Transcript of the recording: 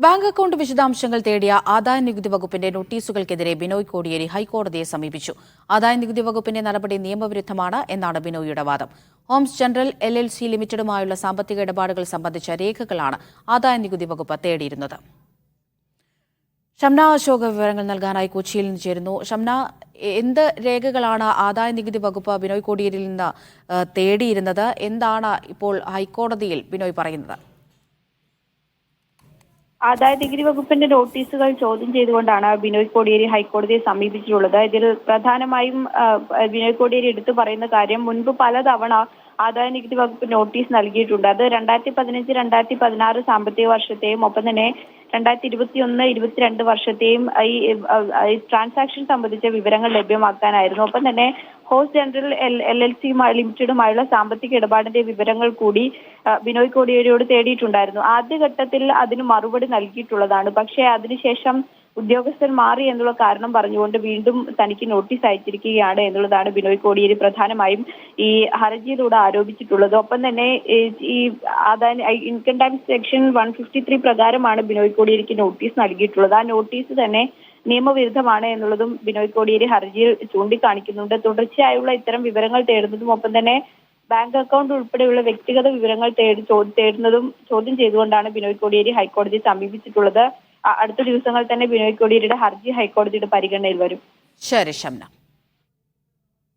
Bank account വിശദാംശങ്ങൾ തേടിയ ആദായനികുതി വകുപ്പിന്റെ നോട്ടീസുകൾക്കെതിരെ ബിനോയ് കോടിയേരി ഹൈക്കോടതിയെ സമീപിച്ചു. ആദായനികുതി വകുപ്പിന്റെ നടപടി നിയമവിരുദ്ധമാണ് എന്നാണ് ബിനോയിയുടെ വാദം. ഹോംസ് ജനറൽ LLC ലിമിറ്റഡുമായുള്ള സാമ്പത്തിക ഇടപാടുകൾ സംബന്ധിച്ച രേഖകളാണ് ആദായനികുതി വകുപ്പ് തേടിയിരുന്നത്. ഷംന അശോക് വിവരങ്ങൾ നൽകാനായി കൊച്ചിയിൽ നിന്ന് ചേരുന്നു. ഷംന, എന്ത് രേഖകളാണ് ആദായനികുതി വകുപ്പ് ബിനോയ് കോടിയേരിയിൽ നിന്ന് തേടിയിരുന്നത്? എന്താണ് ഇപ്പോൾ ഹൈക്കോടതിയിൽ ബിനോയ് പറയുന്നത്? ആദായനികുതി വകുപ്പിന്റെ നോട്ടീസുകൾ ചോദ്യം ചെയ്തുകൊണ്ടാണ് ബിനോയ് കോടിയേരി ഹൈക്കോടതിയെ സമീപിച്ചിട്ടുള്ളത്. ഇതിൽ പ്രധാനമായും ബിനോയ് കോടിയേരി എടുത്തു പറയുന്ന കാര്യം, മുൻപ് പലതവണ ആദായനികുതി വകുപ്പ് നോട്ടീസ് നൽകിയിട്ടുണ്ട്. അത് 2015-2016 സാമ്പത്തിക വർഷത്തെയും ഒപ്പം തന്നെ 2021-22 വർഷത്തെയും ഈ ട്രാൻസാക്ഷൻ സംബന്ധിച്ച വിവരങ്ങൾ ലഭ്യമാക്കാനായിരുന്നു. ഒപ്പം തന്നെ ഹോസ് ജനറൽ LLC ലിമിറ്റഡുമായുള്ള സാമ്പത്തിക ഇടപാടിന്റെ വിവരങ്ങൾ കൂടി ബിനോയ് കോടിയേരിയോട് തേടിയിട്ടുണ്ടായിരുന്നു. ആദ്യഘട്ടത്തിൽ അതിന് മറുപടി നൽകിയിട്ടുള്ളതാണ്. പക്ഷേ അതിനുശേഷം ഉദ്യോഗസ്ഥൻ മാറി എന്നുള്ള കാരണം പറഞ്ഞുകൊണ്ട് വീണ്ടും തനിക്ക് നോട്ടീസ് അയച്ചിരിക്കുകയാണ് എന്നുള്ളതാണ് ബിനോയ് കോടിയേരി പ്രധാനമായും ഈ ഹർജിയിലൂടെ ആരോപിച്ചിട്ടുള്ളത്. ഒപ്പം തന്നെ ഈ ഇൻകം ടാക്സ് സെക്ഷൻ 153 പ്രകാരമാണ് ബിനോയ് കോടിയേരിക്ക് നോട്ടീസ് നൽകിയിട്ടുള്ളത്. ആ നോട്ടീസ് തന്നെ നിയമവിരുദ്ധമാണ് എന്നുള്ളതും ബിനോയ് കോടിയേരി ഹർജിയിൽ ചൂണ്ടിക്കാണിക്കുന്നുണ്ട്. തുടർച്ചയായുള്ള ഇത്തരം വിവരങ്ങൾ തേടുന്നതും ഒപ്പം തന്നെ ബാങ്ക് അക്കൗണ്ട് ഉൾപ്പെടെയുള്ള വ്യക്തിഗത വിവരങ്ങൾ തേടുന്നതും ചോദ്യം ചെയ്തുകൊണ്ടാണ് ബിനോയ് കോടിയേരി ഹൈക്കോടതിയെ സമീപിച്ചിട്ടുള്ളത്. അടുത്ത ദിവസങ്ങളിൽ തന്നെ ബിനോയ് കോടിയേരിയുടെ ഹർജി ഹൈക്കോടതിയുടെ പരിഗണനയിൽ വരും. ശരി ഷംന.